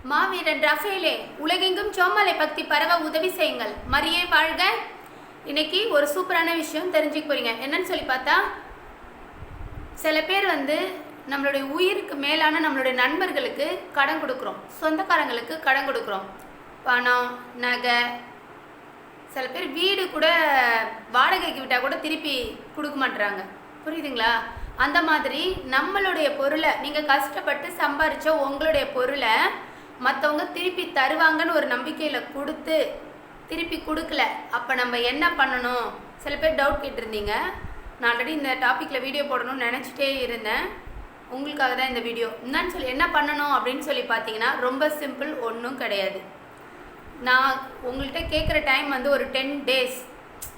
மாவீரன் ரஃபேலே உலகெங்கும் சோமாலை பக்தி பரவ உதவி செய்யுங்கள். மரியே வாழ்க. இன்னைக்கு ஒரு சூப்பரான விஷயம் தெரிஞ்சுக்க போறீங்க. என்னன்னு சொல்லி பார்த்தா, சில பேர் நம்மளுடைய உயிருக்கு மேலான நம்மளுடைய நண்பர்களுக்கு கடன் கொடுக்குறோம், சொந்தக்காரங்களுக்கு கடன் கொடுக்குறோம். பணம், நகை, சில பேர் வீடு கூட வாடகைக்கு விட்டால் கூட திருப்பி கொடுக்க மாட்டுறாங்க. புரியுதுங்களா? அந்த மாதிரி நம்மளுடைய பொருளை, நீங்கள் கஷ்டப்பட்டு சம்பாரிச்ச உங்களுடைய பொருளை மற்றவங்க திருப்பி தருவாங்கன்னு ஒரு நம்பிக்கையில் கொடுத்து திருப்பி கொடுக்கல. அப்போ நம்ம என்ன பண்ணணும்? சில பேர் டவுட் கேட்டிருந்தீங்க. நான் ஆல்ரெடி இந்த டாப்பிக்கில் வீடியோ போடணும்னு நினச்சிட்டே இருந்தேன். உங்களுக்காக தான் இந்த வீடியோ. என்னன்னு சொல்லி என்ன பண்ணணும் அப்படின்னு சொல்லி பார்த்தீங்கன்னா, ரொம்ப சிம்பிள், ஒன்றும் கிடையாது. நான் உங்கள்கிட்ட கேட்குற டைம் ஒரு 10 days,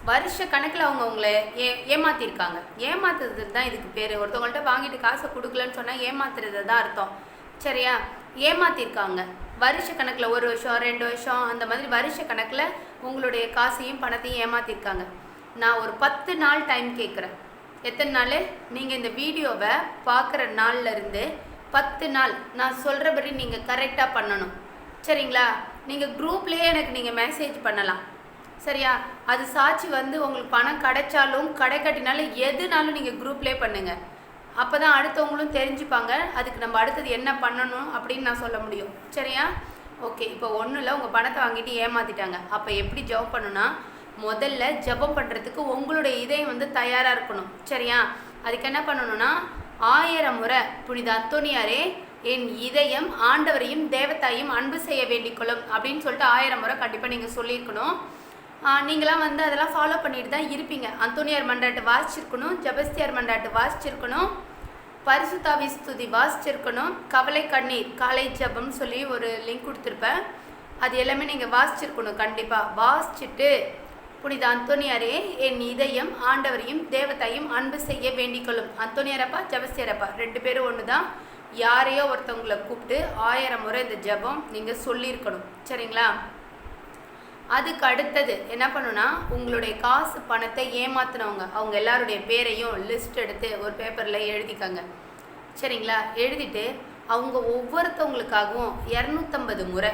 வருஷ கணக்கில் அவங்க உங்களை ஏமாற்றிருக்காங்க. ஏமாத்துறது தான் இதுக்கு பேர். ஒருத்தவங்கள்ட்ட வாங்கிட்டு காசை கொடுக்கலன்னு சொன்னால் ஏமாத்துறது தான் அர்த்தம். சரியா? ஏமாற்றிருக்காங்க. வருஷ கணக்கில் 1 வருஷம் 2 வருஷம் அந்த மாதிரி வருஷ கணக்கில் உங்களுடைய காசையும் பணத்தையும் ஏமாற்றிருக்காங்க. நான் ஒரு 10 நாள் டைம் கேட்குறேன். எத்தனை நாள்? நீங்கள் இந்த வீடியோவை பார்க்குற நாள்லேருந்து 10 நாள் நான் சொல்கிறபடி நீங்கள் கரெக்டாக பண்ணணும். சரிங்களா? நீங்கள் குரூப்லேயே எனக்கு நீங்கள் மெசேஜ் பண்ணலாம். சரியா? அது சாட்சி உங்களுக்கு பணம் கிடைச்சாலும் கிடைக்காட்டினாலும் எதுனாலும் நீங்கள் குரூப்லேயே பண்ணுங்கள். அப்போ தான் அடுத்தவங்களும் தெரிஞ்சுப்பாங்க. அதுக்கு நம்ம அடுத்தது என்ன பண்ணணும் அப்படின்னு நான் சொல்ல முடியும். சரியா? ஓகே. இப்போ ஒன்றும் இல்லை, உங்கள் பணத்தை வாங்கிட்டு ஏமாற்றிட்டாங்க. அப்போ எப்படி ஜெபம் பண்ணணும்னா, முதல்ல ஜெபம் பண்ணுறதுக்கு உங்களுடைய இதயம் தயாராக இருக்கணும். சரியா? அதுக்கு என்ன பண்ணணும்னா, 1000 முறை புனித அந்தோனியாரே என் இதயம் ஆண்டவரையும் தேவத்தாயும் அன்பு செய்ய வேண்டிக்கொள்ளும் அப்படின்னு சொல்லிட்டு 1000 முறை கண்டிப்பாக நீங்கள் சொல்லியிருக்கணும். நீங்களாம் அதெல்லாம் ஃபாலோ பண்ணிட்டு தான் இருப்பீங்க. அந்தோனியார் மன்றாட்டு வாசிச்சிருக்கணும், ஜெபஸ்தியார் மன்றாட்டு வாசிச்சிருக்கணும், பரிசுத்தாவி ஸ்துதி வாசிச்சிருக்கணும், கவலை கண்ணீர் காலை ஜெபம்னு சொல்லி ஒரு லிங்க் கொடுத்துருப்பேன். அது எல்லாமே நீங்கள் வாசிச்சிருக்கணும். கண்டிப்பாக வாசிச்சுட்டு, புனித அந்தோனியாரே என் இதயம் ஆண்டவரையும் தேவத்தையும் அன்பு செய்ய வேண்டிக்கொள்ளும். அந்தோனியாரப்பா ஜெபஸ்தியாரப்பா 2 பேரும் ஒன்று தான். யாரையோ ஒருத்தவங்களை கூப்பிட்டு 1000 முறை இந்த ஜெபம் நீங்கள் சொல்லியிருக்கணும். சரிங்களா? அதுக்கு அடுத்தது என்ன பண்ணுன்னா, உங்களுடைய காசு பணத்தை ஏமாத்தினவங்க அவங்க எல்லாருடைய பேரையும் லிஸ்ட் எடுத்து ஒரு பேப்பரில் எழுதிக்கங்க. சரிங்களா? எழுதிட்டு அவங்க ஒவ்வொருத்தவங்களுக்காகவும் 250 முறை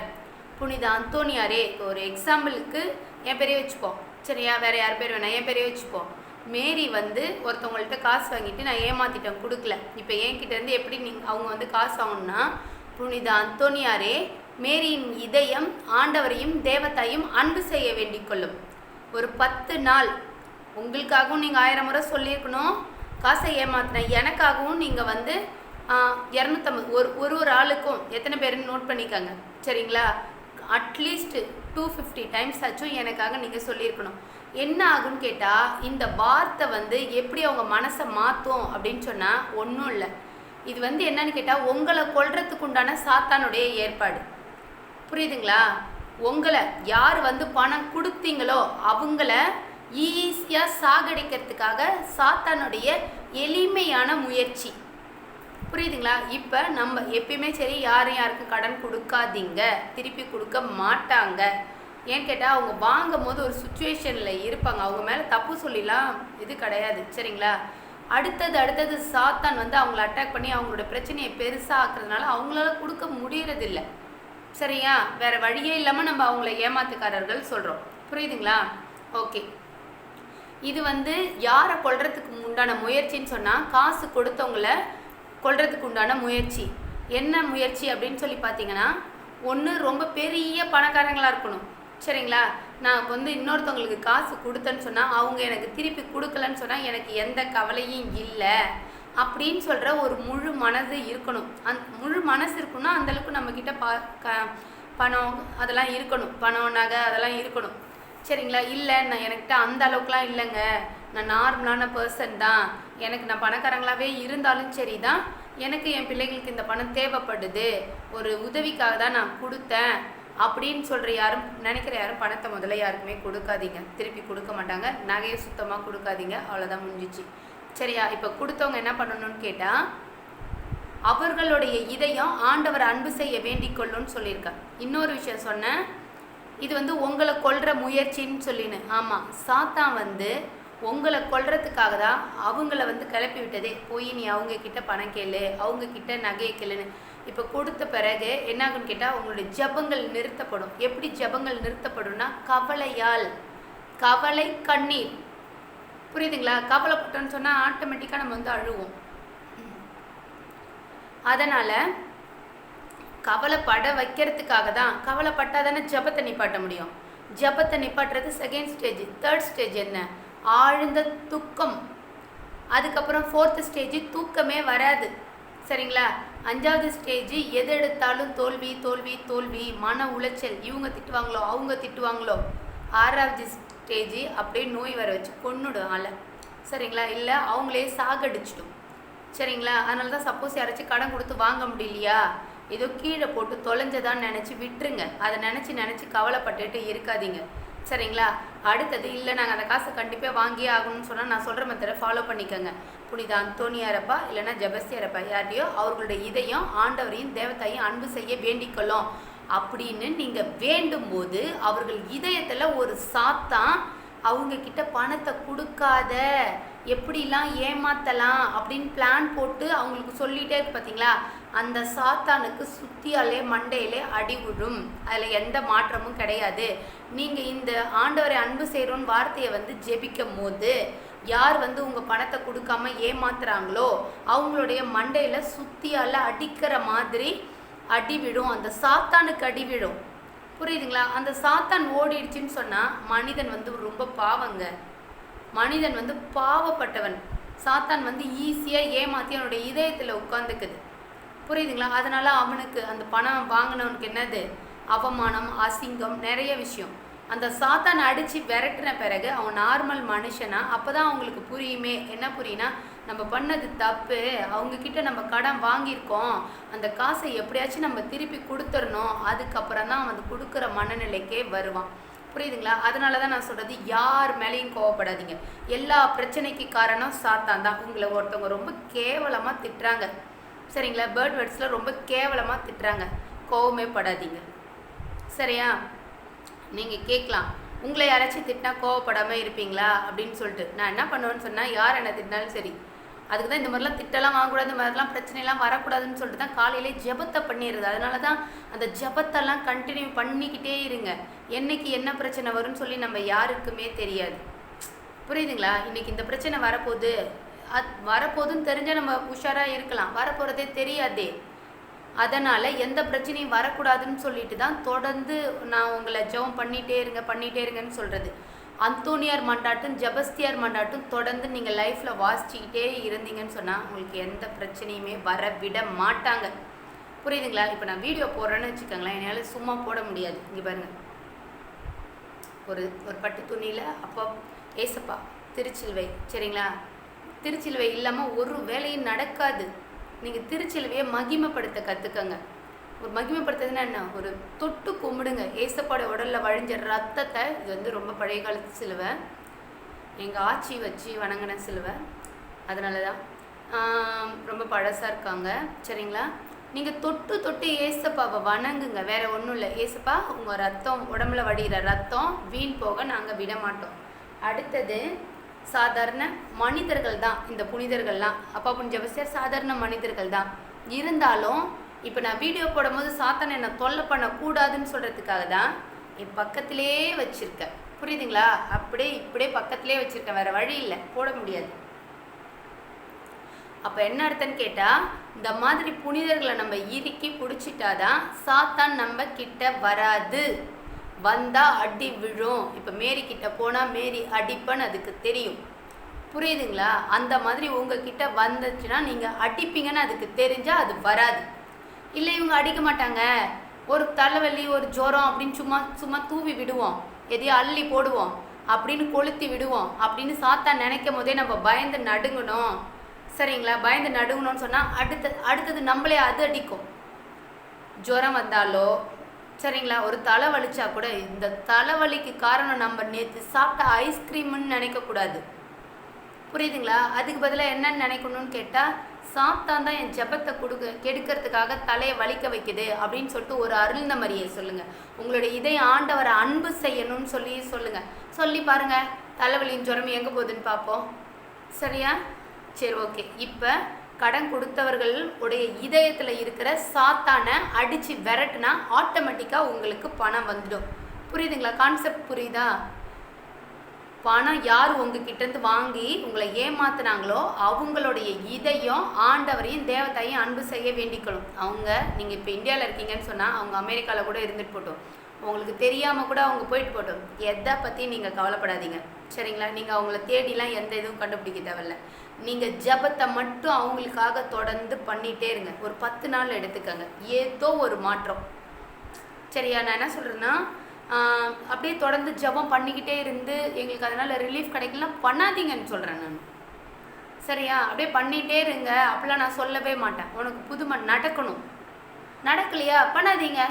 புனித அந்தோனியாரே, ஒரு எக்ஸாம்பிளுக்கு என் பேரையே வச்சுப்போம். சரியா? வேறு யார் பேர் வேணாம், என் பேரையே வச்சுப்போம். மேரி ஒருத்தவங்கள்ட்ட காசு வாங்கிட்டு நான் ஏமாற்றிட்டேன், கொடுக்கல. இப்போ என்கிட்டேருந்து எப்படி அவங்க காசு வாங்கணும்னா, புனித அந்தோனியாரே மேரியின் இதயம் ஆண்டவரையும் தேவத்தையும் அன்பு செய்ய வேண்டிக்கொள்ளும். ஒரு 10 நாள் உங்களுக்காகவும் நீங்கள் 1000 முறை சொல்லியிருக்கணும். காசை ஏமாத்தின எனக்காகவும் நீங்கள் 250 ஒரு ஆளுக்கும் எத்தனை பேருன்னு நோட் பண்ணிக்கோங்க. சரிங்களா? அட்லீஸ்ட் 250 டைம்ஸ் ஆச்சும் எனக்காக நீங்கள் சொல்லியிருக்கணும். என்ன ஆகுன்னு கேட்டால், இந்த வார்த்தை எப்படி அவங்க மனசை மாற்றும் அப்படின்னு சொன்னால் ஒன்றும் இல்லை. இது என்னன்னு கேட்டால், உங்களை கொல்றதுக்கு உண்டான சாத்தானுடைய ஏற்பாடு. புரியுதுங்களா? உங்களை யார் பணம் கொடுத்தீங்களோ அவங்கள ஈஸியாக சாகடிக்கிறதுக்காக சாத்தானுடைய எளிமையான முயற்சி. புரியுதுங்களா? இப்போ நம்ம எப்பயுமே சரி, யாருக்கும் கடன் கொடுக்காதீங்க, திருப்பி கொடுக்க மாட்டாங்க. ஏன்னு கேட்டால், அவங்க வாங்கும் போது ஒரு சுச்சுவேஷனில் இருப்பாங்க. அவங்க மேலே தப்பு சொல்லிலாம் இது கிடையாது. சரிங்களா? அடுத்தது சாத்தான் அவங்கள அட்டாக் பண்ணி அவங்களோட பிரச்சனையை பெருசாக ஆக்குறதுனால அவங்களால கொடுக்க முடியறதில்லை. சரியா? வேறு வழியே இல்லாமல் நம்ம அவங்கள ஏமாத்துக்காரர்கள் சொல்கிறோம். புரியுதுங்களா? ஓகே. இது யாரை கொல்றதுக்கு உண்டான முயற்சின்னு சொன்னால், காசு கொடுத்தவங்கள கொல்றதுக்கு உண்டான முயற்சி. என்ன முயற்சி அப்படின்னு சொல்லி பார்த்தீங்கன்னா, ஒன்று ரொம்ப பெரிய பணக்காரங்களாக இருக்கணும். சரிங்களா? நான் இன்னொருத்தவங்களுக்கு காசு கொடுத்தேன்னு சொன்னால், அவங்க எனக்கு திருப்பி கொடுக்கலன்னு சொன்னால் எனக்கு எந்த கவலையும் இல்லை அப்படின்னு சொல்கிற ஒரு முழு மனது இருக்கணும். முழு மனசு இருக்குன்னா அந்தளவுக்கு நம்மக்கிட்ட பணம் அதெல்லாம் இருக்கணும். பணம், நகை அதெல்லாம் இருக்கணும். சரிங்களா? இல்லை, நான் எனக்கிட்ட அந்த அளவுக்குலாம் இல்லைங்க, நான் நார்மலான பர்சன் தான், எனக்கு நான் பணக்காரங்களாகவே இருந்தாலும் சரி தான், எனக்கு என் பிள்ளைங்களுக்கு இந்த பணம் தேவைப்படுது, ஒரு உதவிக்காக தான் நான் கொடுத்தேன் அப்படின்னு சொல்கிற யாரும் நினைக்கிற யாரும் பணத்தை முதல்ல யாருக்குமே கொடுக்காதீங்க. திருப்பி கொடுக்க மாட்டாங்க. நகையை சுத்தமாக கொடுக்காதீங்க. அவ்வளோதான், முடிஞ்சிச்சு. சரியா? இப்போ கொடுத்தவங்க என்ன பண்ணணும்னு கேட்டால், அவர்களுடைய இதயம் ஆண்டவர் அன்பு செய்ய வேண்டிக்கொள்ளுன்னு சொல்லியிருக்கேன். இன்னொரு விஷயம் சொன்னேன், இது உங்களை கொல்ற முயற்சின்னு சொல்லின்னு. ஆமாம், சாத்தான் உங்களை கொல்றதுக்காக தான் அவங்கள கிளப்பி விட்டதே. போய் நீ அவங்க கிட்ட பணம் கேளு, அவங்க கிட்ட நகையை கேளுன்னு. இப்போ கொடுத்த பிறகு என்னாகுன்னு கேட்டால் உங்களுடைய ஜபங்கள் நிறுத்தப்படும். எப்படி ஜபங்கள் நிறுத்தப்படும்னா கவலையால், கவலை கண்ணீர். புரியுதுங்களா? கவலைப்பட்டோன்னு சொன்னால் ஆட்டோமேட்டிக்காக நம்ம வந்து அழுவோம். அதனால் கவலைப்பட வைக்கிறதுக்காக தான். கவலைப்பட்டால் தானே ஜபத்தை நிப்பாட்ட முடியும். ஜபத்தை நிப்பாட்டுறது செகண்ட் ஸ்டேஜ். தேர்ட் ஸ்டேஜ் என்ன? ஆழ்ந்த துக்கம். அதுக்கப்புறம் ஃபோர்த்து ஸ்டேஜ் தூக்கமே வராது. சரிங்களா? 5வது ஸ்டேஜ் எது எடுத்தாலும் தோல்வி தோல்வி தோல்வி, மன உளைச்சல். இவங்க திட்டுவாங்களோ அவங்க திட்டுவாங்களோ. 6வது ஸ்டேஜ் அப்படியே நோய் வர வச்சு கொன்னுடும் ஆளை. சரிங்களா? இல்லை அவங்களே சாகடிச்சிடும். சரிங்களா? அதனால தான் சப்போஸ் யாராச்சும் கடன் கொடுத்து வாங்க முடியலையா, ஏதோ கீழே போட்டு தொலைஞ்சதான்னு நினச்சி விட்டுருங்க. அதை நினச்சி கவலைப்பட்டுட்டு இருக்காதீங்க. சரிங்களா? அடுத்தது இல்லை நாங்கள் அந்த காசை கண்டிப்பாக வாங்கியே ஆகணும்னு சொன்னால் நான் சொல்கிற மெத்தடை ஃபாலோ பண்ணிக்கோங்க. புனித அந்தோனியாரப்பா இல்லைன்னா ஜெபஸ்தியாரப்பா யார்டையோ அவர்களுடைய இதயம் ஆண்டவரையும் தேவதையும் அன்பு செய்ய வேண்டிக்கொள்ளும் அப்படின்னு நீங்கள் வேண்டும் போது அவர்கள் இதயத்தில் ஒரு சாத்தான் அவங்க கிட்ட பணத்தை கொடுக்காத, எப்படிலாம் ஏமாத்தலாம் அப்படின்னு பிளான் போட்டு அவங்களுக்கு சொல்லிகிட்டே இருக்கு. பார்த்தீங்களா? அந்த சாத்தானுக்கு சுத்தியாலே மண்டையிலே அடி விழும். அதில் எந்த மாற்றமும் கிடையாது. நீங்கள் இந்த ஆண்டவரை அன்பு செய்கிறோன்னு வார்த்தையை வந்து ஜெபிக்கும் போது யார் வந்து உங்கள் பணத்தை கொடுக்காம ஏமாத்துறாங்களோ அவங்களுடைய மண்டையில் சுத்தியால் அடிக்கிற மாதிரி அடி விழும். அந்த சாத்தானுக்கு அடி விழும். புரியுதுங்களா? அந்த சாத்தான் ஓடிடுச்சுன்னு சொன்னால் மனிதன் வந்து ரொம்ப பாவங்க. மனிதன் வந்து பாவப்பட்டவன். சாத்தான் வந்து ஈஸியாக ஏமாற்றி அவனுடைய இதயத்தில் உட்காந்துக்குது. புரியுதுங்களா? அதனால் அவனுக்கு அந்த பணம் வாங்கினவனுக்கு என்னது? அவமானம், அசிங்கம், நிறைய விஷயம். அந்த சாத்தான் அடித்து விரட்டின பிறகு அவன் நார்மல் மனுஷனா அப்போ தான் அவங்களுக்கு புரியுமே. என்ன புரியுனா, நம்ம பண்ணது தப்பு, அவங்கக்கிட்ட நம்ம கடன் வாங்கியிருக்கோம், அந்த காசை எப்படியாச்சும் நம்ம திருப்பி கொடுத்துடணும். அதுக்கப்புறம் தான் அவன் கொடுக்குற மனநிலைக்கே வருவான். புரியுதுங்களா? அதனால தான் நான் சொல்கிறது, யார் மேலேயும் கோவப்படாதீங்க. எல்லா பிரச்சனைக்கு காரணம் சாத்தான் தான். உங்களை ஒருத்தவங்க ரொம்ப கேவலமாக திட்டுறாங்க. சரிங்களா? பேர்ட் வேர்ட்ஸில் ரொம்ப கேவலமாக திட்டுறாங்க, கோவமே படாதீங்க. சரியா? நீங்கள் கேட்கலாம், உங்களை யாராச்சும் திட்டினா கோவப்படாமல் இருப்பீங்களா அப்படின்னு சொல்லிட்டு. நான் என்ன பண்ணுவேன்னு சொன்னால், யார் என்ன திட்டினாலும் சரி, அதுக்கு தான் இந்த மாதிரிலாம் திட்டெல்லாம் வாங்கக்கூடாது, இந்த மாதிரிலாம் பிரச்சனைலாம் வரக்கூடாதுன்னு சொல்லிட்டு தான் காலையிலே ஜெபத்தை பண்ணிடுறது. அதனால தான் அந்த ஜெபத்தெல்லாம் கண்டினியூ பண்ணிக்கிட்டே இருங்க. என்னைக்கு என்ன பிரச்சனை வரும்னு சொல்லி நம்ம யாருக்குமே தெரியாது. புரியுதுங்களா? இன்றைக்கி இந்த பிரச்சனை வரப்போகுது, வரப்போகுதுன்னு தெரிஞ்சால் நம்ம உஷாராக இருக்கலாம். வரப்போகிறதே தெரியாதே. அதனால் எந்த பிரச்சனையும் வரக்கூடாதுன்னு சொல்லிட்டு தான் தொடர்ந்து நான் உங்களை ஜெபம் பண்ணிகிட்டே இருங்கன்னு சொல்கிறது. அந்தோனியார் மண்டாட்டும் ஜெபஸ்தியார் மண்டாட்டும் தொடர்ந்து நீங்கள் லைஃப்பில் வாசிச்சுக்கிட்டே இருந்தீங்கன்னு சொன்னால் உங்களுக்கு எந்த பிரச்சனையுமே வர விட மாட்டாங்க. புரியுதுங்களா? இப்போ நான் வீடியோ போடுறேன்னு வச்சுக்கோங்களேன், என்னால் சும்மா போட முடியாது. இங்கே பாருங்கள், ஒரு பட்டு துணியில் அப்போ ஏசப்பா திருச்சிலுவை. சரிங்களா? திருச்சிலுவை இல்லாமல் ஒரு வேலையும் நடக்காது. நீங்கள் திருச்சிலுவையை மகிமைப்படுத்த கற்றுக்கங்க. ஒரு மகிமைப்படுத்துறதுன்னா என்ன? ஒரு தொட்டு கும்பிடுங்க. ஏசப்பாட உடலில் வழிஞ்ச ரத்தத்தை, இது வந்து ரொம்ப பழைய காலத்து சிலுவை, எங்கள் ஆச்சி வச்சு வணங்கின சிலுவை, அதனால தான் ரொம்ப பழசாக இருக்காங்க. சரிங்களா? நீங்கள் தொட்டு ஏசப்பாவை வணங்குங்க. வேறு ஒன்றும் இல்லை. ஏசப்பா உங்கள் ரத்தம், உடம்புல வடிகிற ரத்தம் வீண் போக நாங்கள் விட மாட்டோம். அடுத்தது சாதாரண மனிதர்கள் தான் இந்த புனிதர்கள்லாம். அப்பா புனித ஜெபஸ்தியார் சாதாரண மனிதர்கள் தான். இருந்தாலும் இப்போ நான் வீடியோ போடும்போது சாத்தானை என்னை தொல்லை பண்ணக்கூடாதுன்னு சொல்கிறதுக்காக தான் என் பக்கத்திலே வச்சுருக்கேன். புரியுதுங்களா? இப்படியே பக்கத்திலே வச்சுருக்கேன். வேறு வழி இல்லை, போட முடியாது. அப்போ என்ன அர்த்தம்னு கேட்டால், இந்த மாதிரி புனிதர்களை நம்ம இறுக்கி பிடிச்சிட்டாதான் சாத்தான் நம்ம கிட்ட வராது. வந்தால் அடி விழும். இப்போ மேரி கிட்ட போனால் மேரி அடிப்பன்னு அதுக்கு தெரியும். புரியுதுங்களா? அந்த மாதிரி உங்ககிட்ட வந்துச்சுன்னா நீங்கள் அடிப்பீங்கன்னு அதுக்கு தெரிஞ்சால் அது வராது. இல்லை இவங்க அடிக்க மாட்டாங்க, ஒரு தலைவலி ஒரு ஜுரம் அப்படின்னு சும்மா தூவி விடுவோம், எதையோ அள்ளி போடுவோம், அப்படின்னு கொளுத்தி விடுவோம் அப்படின்னு சாத்தான் நினைக்கும் போதே நம்ம பயந்து நடுங்கணும். சரிங்களா? பயந்து நடுங்கணும்னு சொன்னால் அடுத்தது நம்மளே அது அடிக்கும். ஜுரம் வந்தாலோ, சரிங்களா, ஒரு தலை வலிச்சா கூட இந்த தலைவலிக்கு காரணம் நம்ம நேற்று சாப்பிட்ட ஐஸ்கிரீம்னு நினைக்கக்கூடாது. புரியுதுங்களா? அதுக்கு பதிலாக என்னன்னு நினைக்கணும்னு கேட்டால், சாத்தான் தான் என் ஜெபத்தை கெடுக்கிறதுக்காக தலையை வலிக்க வைக்குது அப்படின்னு சொல்லிட்டு ஒரு அருள்ந்த மாதிரியே சொல்லுங்கள். உங்களுடைய இதயம் ஆண்டவரை அன்பு செய்யணும்னு சொல்லுங்கள். சொல்லி பாருங்கள், தலைவலியின் ஜுரம் எங்கே போகுதுன்னு பார்ப்போம். சரியா? சரி, ஓகே. இப்போ கடன் கொடுத்தவர்கள் உடைய இதயத்தில் இருக்கிற சாத்தானை அடித்து விரட்டுனா ஆட்டோமேட்டிக்காக உங்களுக்கு பணம் வந்துடும். புரியுதுங்களா? கான்செப்ட் புரியுதா? பணம் யார் உங்ககிட்டேருந்து வாங்கி உங்களை ஏமாத்துனாங்களோ அவங்களுடைய இதயம் ஆண்டவரையும் தேவதையும் அன்பு செய்ய வேண்டிக்கணும். நீங்கள் இப்போ இந்தியாவில் இருக்கீங்கன்னு சொன்னால் அவங்க அமெரிக்காவில் கூட இருந்துட்டு போட்டோம், உங்களுக்கு தெரியாமல் கூட அவங்க போயிட்டு போட்டோம், எதை பற்றி நீங்கள் கவலைப்படாதீங்க. சரிங்களா? நீங்கள் அவங்கள தேடிலாம் எந்த இதுவும் கண்டுபிடிக்க தேவையில்ல. நீங்கள் ஜபத்தை மட்டும் அவங்களுக்காக தொடர்ந்து பண்ணிகிட்டே இருங்க. ஒரு 10 நாள் எடுத்துக்கங்க, ஏதோ ஒரு மாற்றம். சரியா? நான் என்ன சொல்கிறேன்னா, அப்படியே தொடர்ந்து ஜபம் பண்ணிக்கிட்டே இருந்து எங்களுக்கு அதனால் ரிலீஃப் கிடைக்கலாம் பண்ணாதீங்கன்னு சொல்கிறேன் நான். சரியா? அப்படியே பண்ணிகிட்டே இருங்க, அப்படிலாம் நான் சொல்லவே மாட்டேன். உனக்கு புதுமை நடக்கணும், நடக்கலையா பண்ணாதீங்க.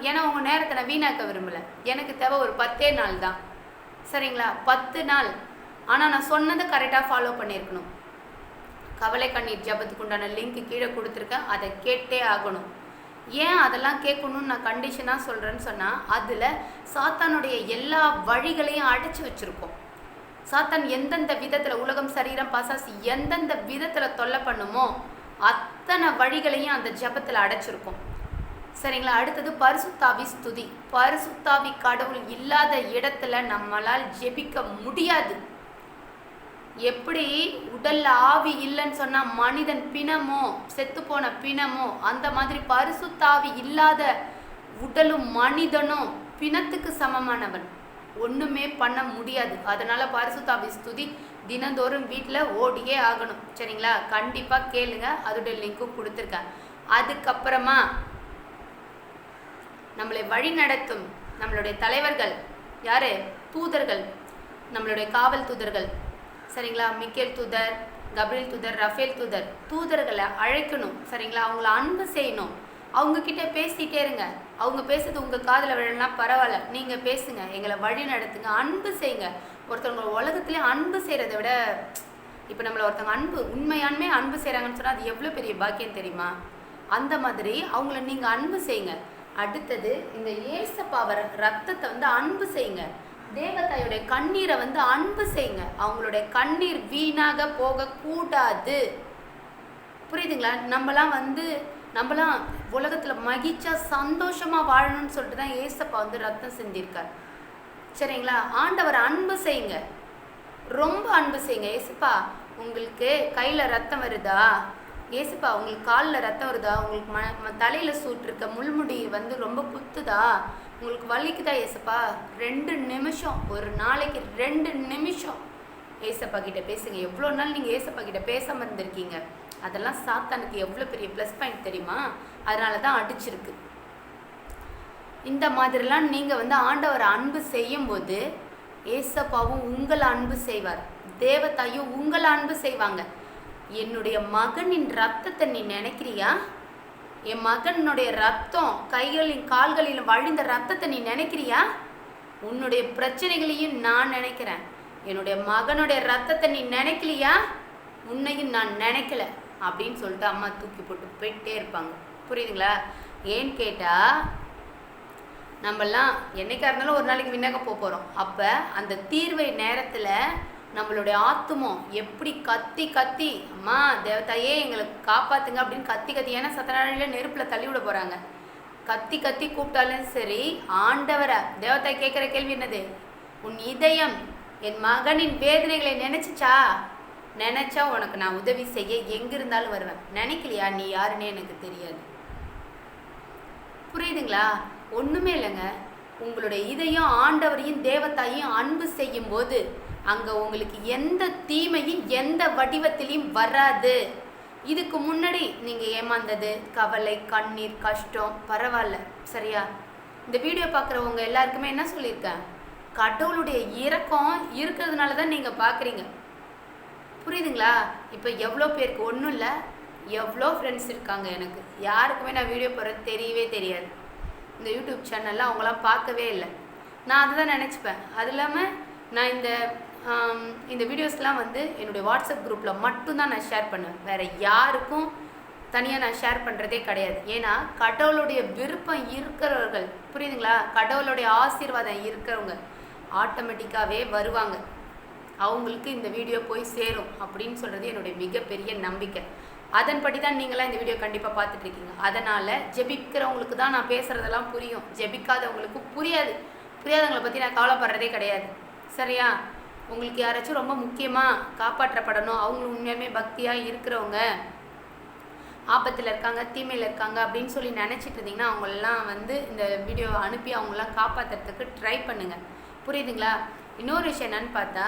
ஏன்னா உங்கள் நேரத்தை நான் வீணாக்க விரும்பலை. எனக்கு தேவை ஒரு 10 நாள் தான். சரிங்களா? 10 நாள். ஆனால் நான் சொன்னதை கரெக்டாக ஃபாலோ பண்ணியிருக்கணும். கவலை கண்ணீர் ஜபத்துக்கு உண்டான லிங்க் கீழே கொடுத்துருக்கேன், அதை கேட்டே ஆகணும். ஏன் அதெல்லாம் கேட்கணும்னு நான் கண்டிஷனாக சொல்கிறேன்னு சொன்னால், அதில் சாத்தானுடைய எல்லா வழிகளையும் அடைச்சி வச்சுருக்கோம். சாத்தான் எந்தெந்த விதத்தில் உலகம் சரீரம் பசாசு எந்தெந்த விதத்தில் தொல்லை பண்ணுமோ அத்தனை வழிகளையும் அந்த ஜபத்தில் அடைச்சிருக்கோம். சரிங்களா? அடுத்தது பரிசுத்தாவி ஸ்துதி. பரிசுத்தாவி கடவுள் இல்லாத இடத்துல நம்மளால் ஜெபிக்க முடியாது. எப்படி உடல்ல ஆவி இல்லைன்னு சொன்னா மனிதன் பிணமோ செத்து போன பிணமோ, அந்த மாதிரி பரிசுத்தாவி இல்லாத உடலும் மனிதனும் பிணத்துக்கு சமமானவன், ஒண்ணுமே பண்ண முடியாது. அதனால பரிசுத்தாவி ஸ்துதி தினந்தோறும் வீட்டில் ஓடியே ஆகணும். சரிங்களா? கண்டிப்பா கேளுங்க, அதோட லிங்க்கும் கொடுத்துருக்கேன். அதுக்கப்புறமா நம்மளை வழி நடத்தும் நம்மளுடைய தலைவர்கள் யாரு? தூதர்கள், நம்மளுடைய காவல் தூதர்கள். சரிங்களா? மிக்கேல் தூதர், கப்ரியேல் தூதர், ரஃபேல் தூதர், தூதர்களை அழைக்கணும். சரிங்களா? அவங்கள அன்பு செய்யணும். அவங்கக்கிட்ட பேசிகிட்டே இருங்க. அவங்க பேசுறது உங்கள் காதில் விழனா பரவாயில்ல, நீங்கள் பேசுங்க, எங்களை வழி நடத்துங்க, அன்பு செய்யுங்க. ஒருத்தவங்க உலகத்துலேயே அன்பு செய்கிறத விட, இப்போ நம்மளை ஒருத்தவங்க உண்மையானுமே அன்பு செய்கிறாங்கன்னு சொன்னால் அது எவ்வளோ பெரிய பாக்கியம் தெரியுமா? அந்த மாதிரி அவங்கள நீங்கள் அன்பு செய்யுங்க. அடுத்தது இந்த ஏசப்பாவர ரத்தத்தை அன்பு செய்யுங்க. தேவதாயுடைய கண்ணீரை அன்பு செய்யுங்க. அவங்களுடைய கண்ணீர் வீணாக போகக்கூடாது. புரியுதுங்களா? நம்மலாம் உலகத்தில் மகிழ்ச்சா சந்தோஷமாக வாழணும்னு சொல்லிட்டு தான் ஏசப்பா ரத்தம் செஞ்சிருக்கார். சரிங்களா? ஆண்டவர் அன்பு செய்யுங்க, ரொம்ப அன்பு செய்யுங்க. ஏசப்பா உங்களுக்கு கையில் ரத்தம் வருதா? ஏசப்பா உங்களுக்கு காலில் ரத்தம் வருதா? உங்களுக்கு தலையில் சூட்டிருக்க முள்முடி ரொம்ப குத்துதா? உங்களுக்கு வலிக்குதா? ஏசப்பா 2 நிமிஷம், ஒரு நாளைக்கு 2 நிமிஷம் ஏசப்பா கிட்ட பேசுங்க. எவ்வளோ நாள் நீங்கள் ஏசப்பா கிட்ட பேசாமல் இருந்திருக்கீங்க? அதெல்லாம் சாத்தானுக்கு எவ்வளோ பெரிய ப்ளஸ் பாயிண்ட் தெரியுமா? அதனால தான் அடிச்சிருக்கு. இந்த மாதிரிலாம் நீங்கள் ஆண்டவரை அன்பு செய்யும்போது ஏசப்பாவும் உங்களை அன்பு செய்வார், தேவதாயும் உங்களை அன்பு செய்வாங்க. என்னுடைய மகனின் ரத்தத்தை நீ நினைக்கிறியா? என் மகனுடைய ரத்தம் கைகளின் கால்களிலும் வழிந்த ரத்தத்தை நீ நினைக்கிறியா? உன்னுடைய பிரச்சனைகளையும் நான் நினைக்கிறேன். என்னுடைய மகனுடைய ரத்தத்தை நீ நினைக்கலையா? உன்னையும் நான் நினைக்கல அப்படின்னு சொல்லிட்டு அம்மா தூக்கி போட்டு போயிட்டே இருப்பாங்க. புரியுதுங்களா? ஏன்னு கேட்டால், நம்மெல்லாம் என்னைக்கா இருந்தாலும் ஒரு நாளைக்கு விண்ணக போகிறோம். அப்போ அந்த தீர்வை நேரத்தில் நம்மளுடைய ஆத்துமம் எப்படி கத்தி கத்தி அம்மா தேவதாயே எங்களுக்கு காப்பாற்றுங்க அப்படின்னு கத்தி கத்தி, ஏன்னா சத்தனாழியில் நெருப்பில் தள்ளி விட போகிறாங்க, கத்தி கத்தி கூப்பிட்டாலும் சரி, ஆண்டவரை தேவதாய் கேட்குற கேள்வி என்னது? உன் இதயம் என் மகனின் வேதனைகளை நினச்சா உனக்கு நான் உதவி செய்ய எங்கே இருந்தாலும் வருவேன். நினைக்கலையா? நீ யாருன்னே எனக்கு தெரியாது. புரியுதுங்களா? ஒன்றுமே இல்லைங்க. உங்களுடைய இதயம் ஆண்டவரையும் தேவதாயும் அன்பு செய்யும் போது அங்கே உங்களுக்கு எந்த தீமையும் எந்த வடிவத்திலையும் வராது. இதுக்கு முன்னாடி நீங்கள் ஏமாந்தது, கவலை, கண்ணீர், கஷ்டம், பரவாயில்ல. சரியா? இந்த வீடியோ பார்க்குறவங்க எல்லாருக்குமே என்ன சொல்லியிருக்கேன்? கடவுளுடைய இரக்கம் இருக்கிறதுனால தான் நீங்கள் பார்க்குறீங்க. புரியுதுங்களா? இப்போ எவ்வளோ பேருக்கு ஒன்றும் இல்லை, எவ்வளோ ஃப்ரெண்ட்ஸ் இருக்காங்க எனக்கு. யாருக்குமே நான் வீடியோ போடுறது தெரியவே தெரியாது. இந்த யூடியூப் சேனலில் அவங்களாம் பார்க்கவே இல்லை. நான் அதை தான் நினச்சிப்பேன். அது இல்லாமல் நான் இந்த வீடியோஸ்லாம் என்னுடைய வாட்ஸ்அப் குரூப்பில் மட்டும்தான் நான் ஷேர் பண்ணுவேன். வேறு யாருக்கும் தனியாக நான் ஷேர் பண்ணுறதே கிடையாது. ஏன்னா கடவுளுடைய விருப்பம் இருக்கிறவர்கள், புரியுதுங்களா? கடவுளுடைய ஆசீர்வாதம் இருக்கிறவங்க ஆட்டோமேட்டிக்காகவே வருவாங்க. அவங்களுக்கு இந்த வீடியோ போய் சேரும் அப்படின்னு சொல்கிறது என்னுடைய மிகப்பெரிய நம்பிக்கை. அதன்படி தான் நீங்களாம் இந்த வீடியோ கண்டிப்பாக பார்த்துட்ருக்கீங்க. அதனால் ஜெபிக்கிறவங்களுக்கு தான் நான் பேசுகிறதெல்லாம் புரியும், ஜெபிக்காதவங்களுக்கு புரியாது. புரியாதவங்களை பற்றி நான் கவலைப்படுறதே கிடையாது. சரியா? உங்களுக்கு யாராச்சும் ரொம்ப முக்கியமாக காப்பாற்றப்படணும், அவங்களும் உண்மையுமே பக்தியாக இருக்கிறவங்க, ஆபத்தில் இருக்காங்க, தீமையில் இருக்காங்க அப்படின்னு சொல்லி நினச்சிட்டு இருந்தீங்கன்னா அவங்களெல்லாம் இந்த வீடியோவை அனுப்பி அவங்களெலாம் காப்பாற்றுறதுக்கு ட்ரை பண்ணுங்கள். புரியுதுங்களா? இன்னொரு விஷயம் என்னன்னு பார்த்தா,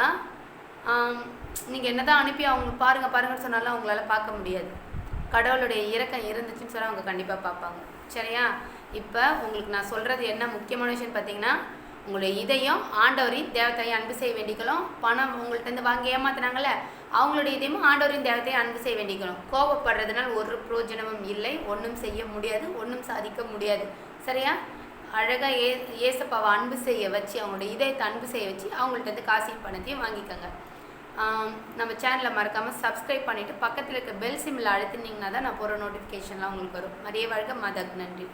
நீங்கள் என்ன தான் அனுப்பி அவங்க பாருங்கன்னு சொன்னாலும் அவங்களால பார்க்க முடியாது. கடவுளுடைய இரக்கம் இருந்துச்சுன்னு சொன்னால் அவங்க கண்டிப்பாக பார்ப்பாங்க. சரியா? இப்போ உங்களுக்கு நான் சொல்கிறது என்ன முக்கியமான விஷயம் பார்த்தீங்கன்னா, உங்களுடைய இதயம் ஆண்டவரின் தேவத்தையை அன்பு செய்ய வேண்டிக்கணும். பணம் உங்கள்கிட்ட வாங்கி ஏமாத்தினாங்கல்ல, அவங்களுடைய இதயமும் ஆண்டவரின் தேவத்தையை அன்பு செய்ய வேண்டிக்கணும். கோபப்படுறதுனால ஒரு பிரயோஜனமும் இல்லை, ஒன்றும் செய்ய முடியாது, ஒன்றும் சாதிக்க முடியாது. சரியா? அழகாக ஏசப்பாவை அன்பு செய்ய வச்சு, அவங்களுடைய இதயத்தை அன்பு செய்ய வச்சு அவங்கள்ட்ட காசையும் பணத்தையும் வாங்கிக்கோங்க. நம்ம சேனலை மறக்காமல் சப்ஸ்கிரைப் பண்ணிவிட்டு பக்கத்தில் இருக்க பெல் சிம்மில் அழுத்தினீங்கன்னா தான் நான் போகிற நோட்டிஃபிகேஷன்லாம் உங்களுக்கு வரும். மரியே வாழ்க. மாதாக்கு நன்றி.